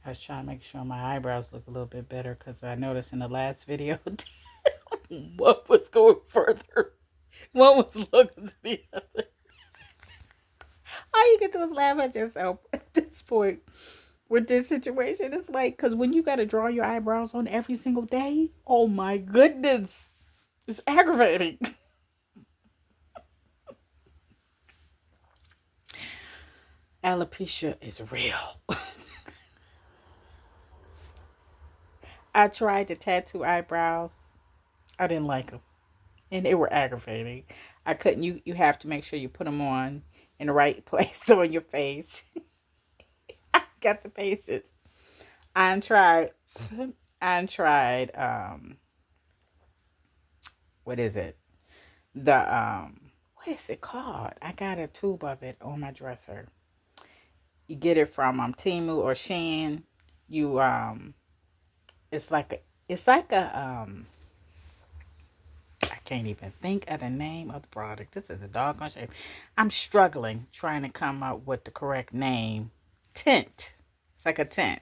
I was trying to make sure my eyebrows look a little bit better because I noticed in the last video what was going further. One was looking to the other. All you can do is laugh at yourself at this point with this situation. It's like, because when you got to draw your eyebrows on every single day, oh my goodness, it's aggravating. Alopecia is real. I tried to tattoo eyebrows. I didn't like them, and they were aggravating. I couldn't. You have to make sure you put them on in the right place on your face. I got the patience. I tried. I tried. What is it? What is it called? I got a tube of it on my dresser. You get it from Temu or Shein. You it's like a I can't even think of the name of the product. This is a doggone shame. I'm struggling trying to come up with the correct name. Tint. It's like a tint.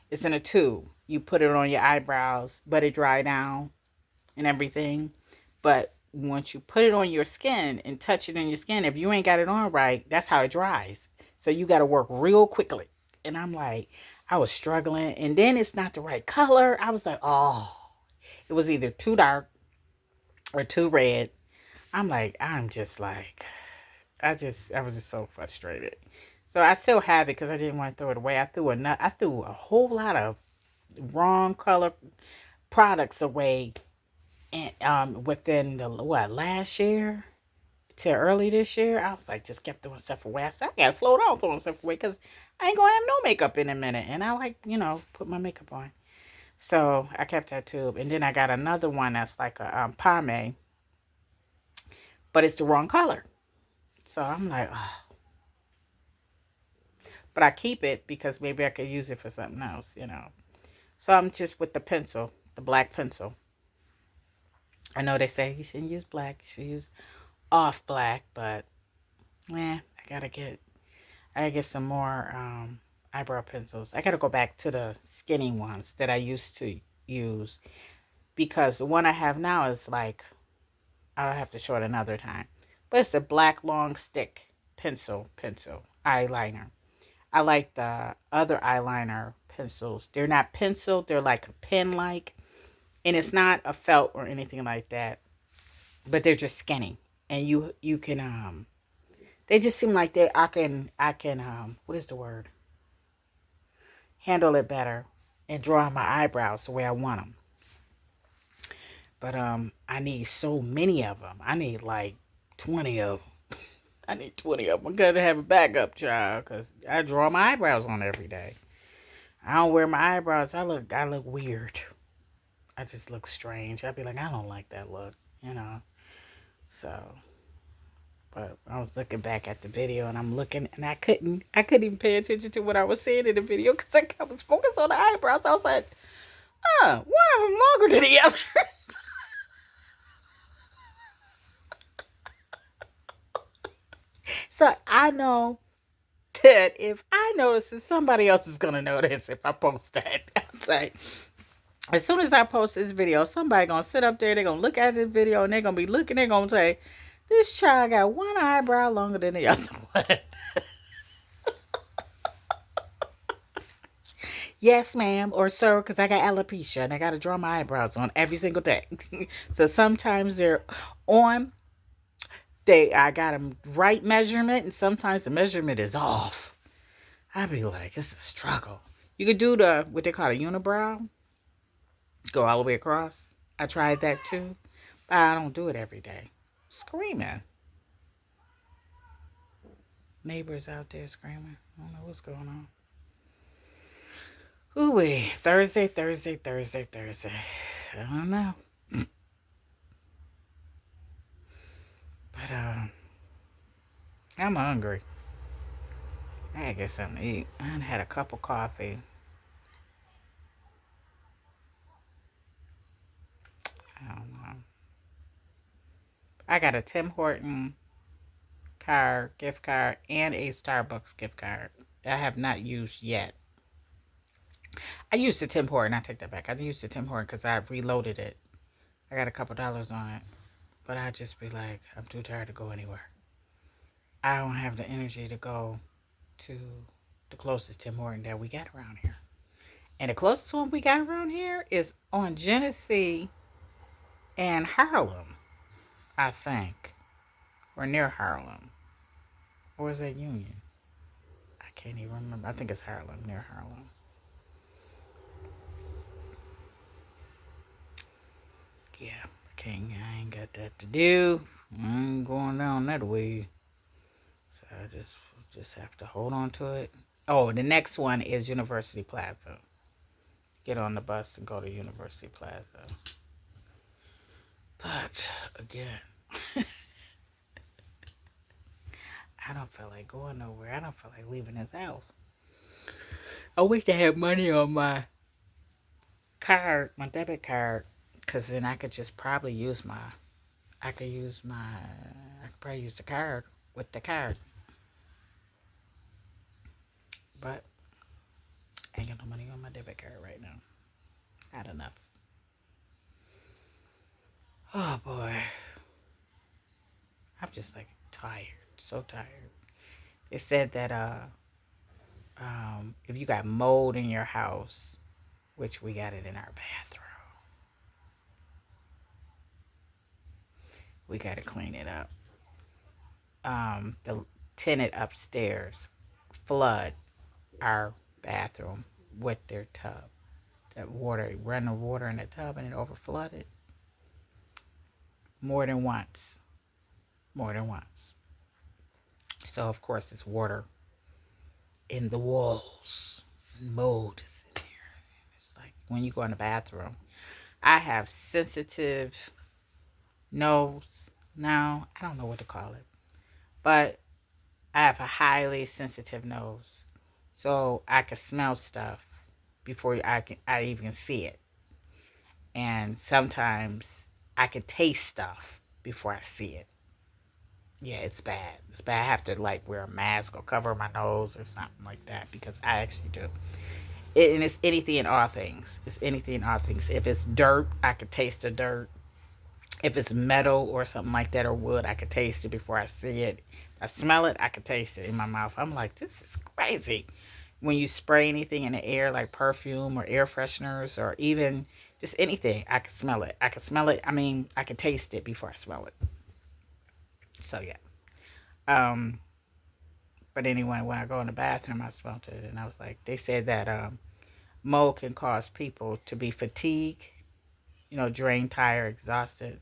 It's in a tube. You put it on your eyebrows, but it dry down and everything. But once you put it on your skin and touch it in your skin, if you ain't got it on right, that's how it dries. So you got to work real quickly. And I'm like, I was struggling. And then it's not the right color. I was like, oh, it was either too dark or too red. I'm like, I was just so frustrated. So I still have it because I didn't want to throw it away. I threw a whole lot of wrong color products away, and within the last year to early this year. I was like, just kept throwing stuff away. I said, I gotta slow down throwing stuff away because I ain't gonna have no makeup in a minute, and I like put my makeup on. So I kept that tube, and then I got another one that's like a pomade, but it's the wrong color. So I'm like, oh. But I keep it because maybe I could use it for something else. So I'm just with the pencil, the black pencil. I know they say you shouldn't use black, you should use off black, but I gotta get some more eyebrow pencils. I gotta go back to the skinny ones that I used to use because the one I have now is like I'll have to show it another time. But it's a black long stick pencil eyeliner. I like the other eyeliner pencils. They're not pencil, they're like a pen like. And it's not a felt or anything like that. But they're just skinny. And you can they just seem like I can what is the word? Handle it better and draw my eyebrows the way I want them. But I need so many of them. I need like 20 of them. I need 20 of them. I gotta have a backup, child, because I draw my eyebrows on every day. I don't wear my eyebrows. I look weird. I just look strange. I'd be like, I don't like that look. So, but I was looking back at the video and I'm looking and I couldn't even pay attention to what I was saying in the video because I was focused on the eyebrows. I was like, one of them longer than the other. So I know that if I notice it, somebody else is gonna notice if I post that. I'm like, as soon as I post this video, somebody gonna sit up there, they're gonna look at this video and they're gonna be looking, they're gonna say, this child got one eyebrow longer than the other one. Yes, ma'am, or sir, because I got alopecia and I gotta draw my eyebrows on every single day. So sometimes they're on, I got them right measurement, and sometimes the measurement is off. I'd be like, it's a struggle. You could do what they call a unibrow, go all the way across. I tried that too, but I don't do it every day. Screaming. Neighbors out there screaming. I don't know what's going on. Ooh, Thursday. I don't know. But I'm hungry. I gotta get something to eat. I had a cup of coffee. I don't know. I got a Tim Horton gift card, and a Starbucks gift card. I have not used yet. I used the Tim Horton. I take that back. I used the Tim Horton because I reloaded it. I got a couple dollars on it, but I just be like, I'm too tired to go anywhere. I don't have the energy to go to the closest Tim Horton that we got around here. And the closest one we got around here is on Genesee and Harlem, I think, or near Harlem, or is that Union? I can't even remember. I think it's Harlem, near Harlem. Yeah, I ain't got that to do. I ain't going down that way. So I just have to hold on to it. Oh, the next one is University Plaza. Get on the bus and go to University Plaza. But again, I don't feel like going nowhere. I don't feel like leaving this house. I wish I had money on my card, my debit card, because then I could just probably use my. I could use my. I could probably use the card with the card, but I ain't got no money on my debit card right now. Not enough. Oh boy, I'm just like tired, so tired. It said that if you got mold in your house, which we got it in our bathroom, we got to clean it up. The tenant upstairs flood our bathroom with their tub. That water, run the water in the tub and it overflooded more than once. More than once. So of course it's water in the walls. Mold is in there. It's like when you go in the bathroom. I have sensitive nose now. I don't know what to call it. But I have a highly sensitive nose. So I can smell stuff before I even see it. And sometimes I can taste stuff before I see it. Yeah, it's bad. It's bad. I have to like wear a mask or cover my nose or something like that because I actually do. And it's anything and all things. It's anything and all things. If it's dirt, I could taste the dirt. If it's metal or something like that or wood, I could taste it before I see it. If I smell it, I could taste it in my mouth. I'm like, this is crazy. When you spray anything in the air, like perfume or air fresheners or even just anything, I could smell it. I could smell it. I mean, I could taste it before I smell it. So yeah. Um, but anyway, when I go in the bathroom, I smelled it, and I was like, they said that mold can cause people to be fatigued, drained, tired, exhausted,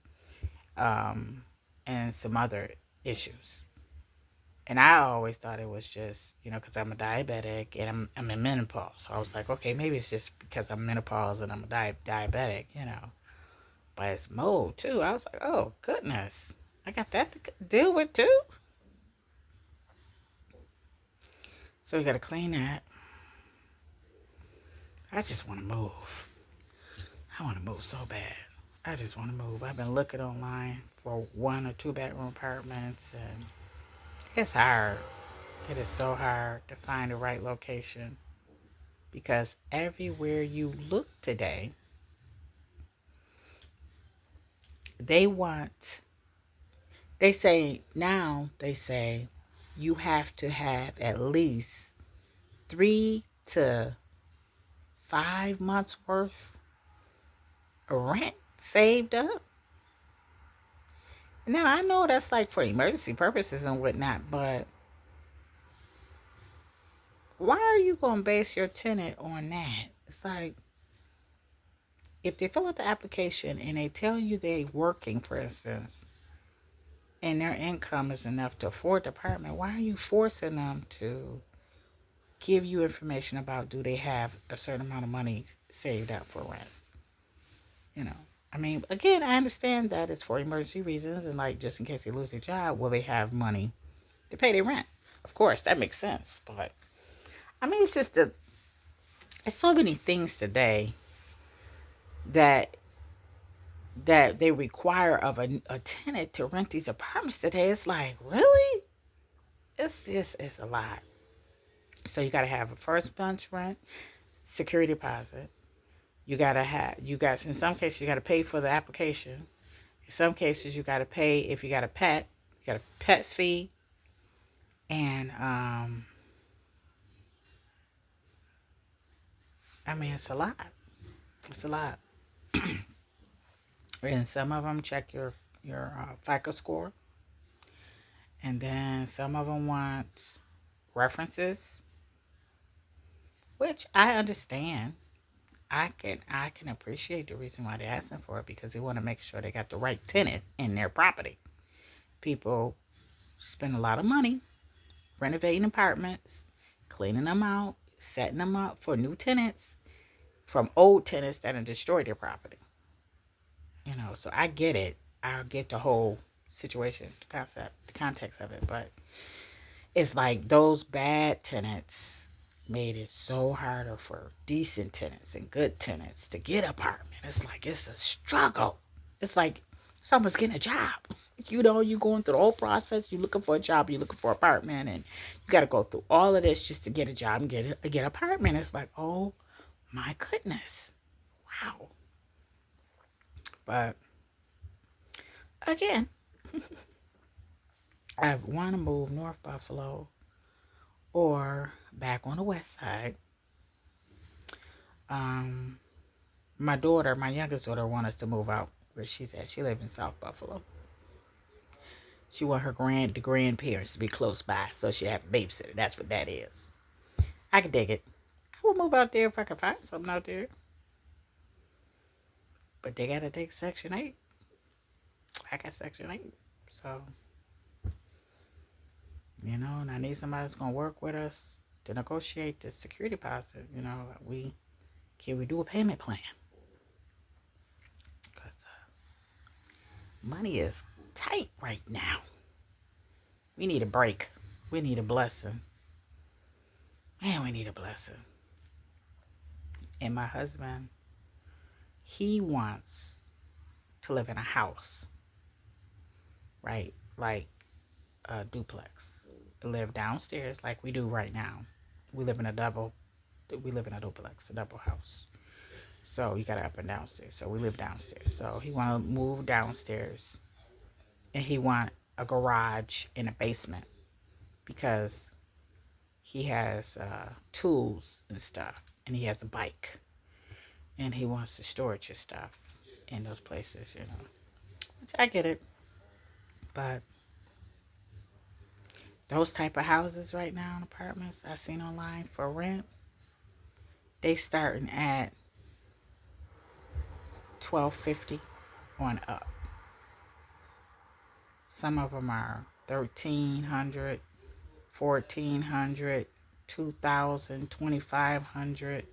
um, and some other issues. And I always thought it was just, because I'm a diabetic and I'm in menopause. So I was like, okay, maybe it's just because I'm menopause and I'm a diabetic. But it's mold too. I was like, oh, goodness. I got that to deal with too. So we got to clean that. I just want to move. I want to move so bad. I just want to move. I've been looking online for 1 or 2 bedroom apartments, and it's hard. It is so hard to find the right location because everywhere you look today, they want, they say you have to have at least 3 to 5 months worth of rent saved up. Now, I know that's like for emergency purposes and whatnot, but why are you going to base your tenant on that? It's like, if they fill out the application and they tell you they're working, for instance, and their income is enough to afford the apartment, why are you forcing them to give you information about do they have a certain amount of money saved up for rent? You know, I mean, again, I understand that it's for emergency reasons and like just in case they lose their job, will they have money to pay their rent? Of course, that makes sense. But I mean, it's so many things today that they require of a tenant to rent these apartments today. It's like, really? It's a lot. So you got to have a first month's rent. security deposit. In some cases, you got to pay for the application. In some cases, you got to pay if you got a pet. You got a pet fee. And, I mean, it's a lot. It's a lot. And some of them check your FICO score. And then some of them want references, which I understand. I can appreciate the reason why they're asking for it, because they want to make sure they got the right tenant in their property. People spend a lot of money renovating apartments, cleaning them out, setting them up for new tenants from old tenants that have destroyed their property. So I get it. I get the whole situation, the concept, the context of it, but it's like those bad tenants made it so harder for decent tenants and good tenants to get an apartment. It's like it's a struggle. It's like someone's getting a job. You going through the whole process. You looking for a job. You looking for an apartment, and you got to go through all of this just to get a job and get an apartment. It's like, oh my goodness, wow. But again, I want to move North Buffalo or back on the west side. My youngest daughter, wants us to move out where she's at. She lives in South Buffalo. She want the grandparents to be close by, so she have a babysitter. That's what that is. I can dig it. I would move out there if I could find something out there. But they gotta take Section 8. I got Section 8, so and I need somebody that's gonna work with us to negotiate the security deposit. Can we do a payment plan? Because money is tight right now. We need a break. We need a blessing. Man, we need a blessing. And my husband, he wants to live in a house, right? Like a duplex. Live downstairs like we do right now. We live in a duplex, a double house. So you got to up and downstairs. So we live downstairs. So he want to move downstairs, and he want a garage in a basement because he has tools and stuff, and he has a bike, and he wants to storage his stuff in those places, which I get it. But those type of houses right now, apartments I seen online for rent, they starting at $1,250 on up. Some of them are $1,300, $1,400, $2,000, $2,500,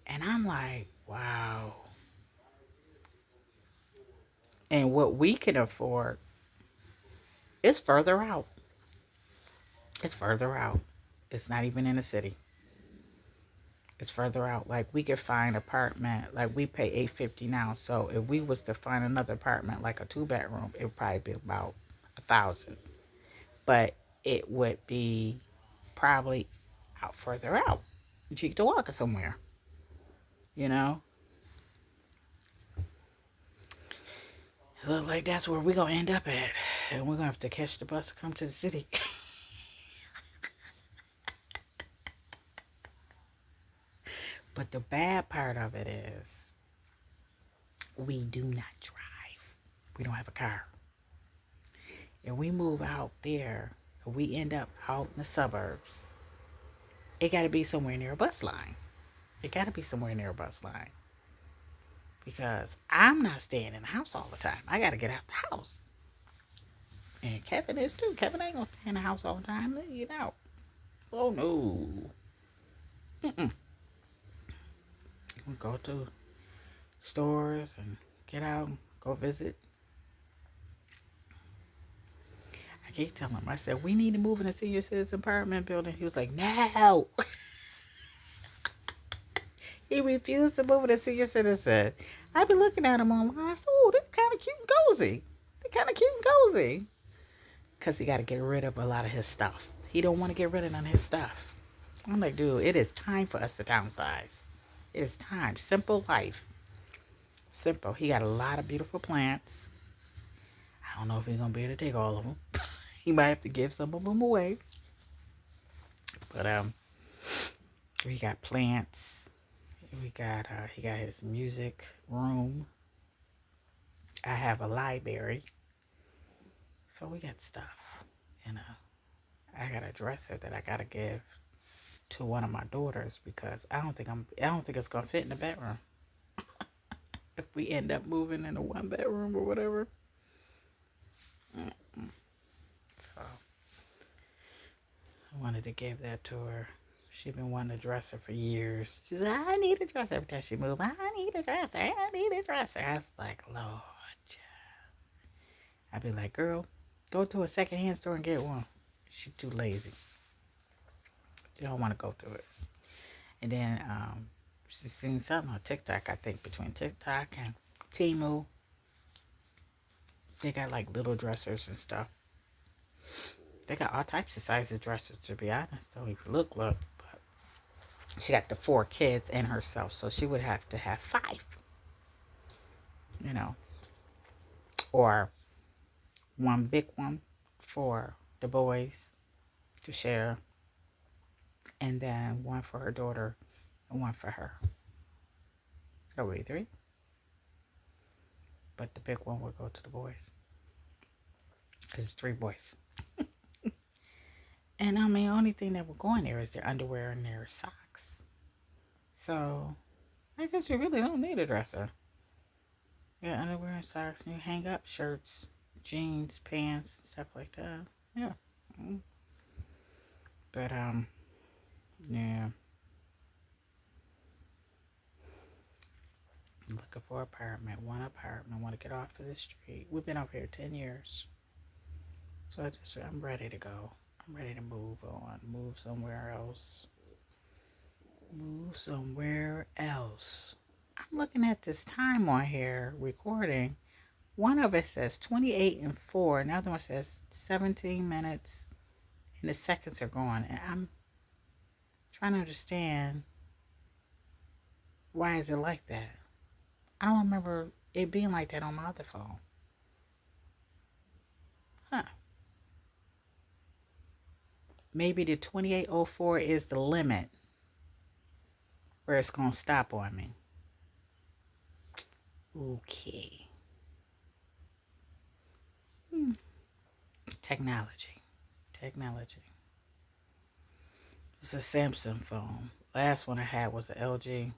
and I'm like, wow. And what we can afford is further out. It's further out. It's not even in the city. It's further out. Like we could find apartment, like we pay $850 now. So if we was to find another apartment, like a 2-bedroom, it would probably be about $1,000. But it would be probably out further out. Cheektowaga somewhere. It look like that's where we're gonna end up at. And we're gonna have to catch the bus to come to the city. But the bad part of it is we do not drive. We don't have a car. And we move out there, and we end up out in the suburbs. It got to be somewhere near a bus line. Because I'm not staying in the house all the time. I got to get out the house. And Kevin is too. Kevin ain't going to stay in the house all the time. Let me get out. Oh, no. We go to stores and get out, go visit. I keep telling him, I said, we need to move in a senior citizen apartment building. He was like, no. He refused to move in a senior citizen. I be looking at him online. I said, oh, they're kind of cute and cozy. Because he got to get rid of a lot of his stuff. He don't want to get rid of none of his stuff. I'm like, dude, it is time for us to downsize. It is time. Simple life. Simple. He got a lot of beautiful plants. I don't know if he's gonna be able to take all of them. He might have to give some of them away. But we got plants. We got he got his music room. I have a library. So we got stuff. And I got a dresser that I gotta give to one of my daughters because I don't think it's gonna fit in the bedroom. If we end up moving in a 1 bedroom or whatever. So I wanted to give that to her. She's been wanting a dresser for years. She said, I need a dresser every time she moves. I need a dresser. I need a dresser. I was like, Lord. I'd be like, girl, go to a secondhand store and get one. She's too lazy. She don't want to go through it. And then she's seen something on TikTok, I think, between TikTok and Temu. They got like little dressers and stuff. They got all types of sizes dressers, to be honest. Don't even look. But she got the 4 kids and herself, so she would have to have 5. You know, or one big one for the boys to share, and then one for her daughter and one for her. So that would be 3. But the big one would go to the boys because it's 3 boys. And I mean, the only thing that would go in there is their underwear and their socks. So I guess you really don't need a dresser. Yeah, underwear and socks, and you hang up shirts, jeans, pants, stuff like that. Yeah. But yeah. Looking for an apartment. One apartment. Want to get off of the street. We've been over here 10 years. So I'm ready to go. I'm ready to move on. Move somewhere else. Move somewhere else. I'm looking at this time on here recording. One of it says 28 and 4. Another one says 17 minutes. And the seconds are gone. And I'm trying to understand, why is it like that? I don't remember it being like that on my other phone. Huh. Maybe the 28:04 is the limit where it's going to stop on me. Okay. Technology. It's a Samsung phone. Last one I had was an LG.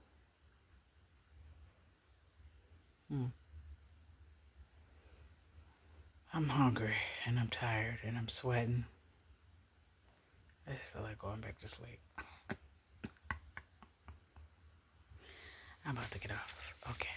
I'm hungry and I'm tired and I'm sweating. I just feel like going back to sleep. I'm about to get off. Okay.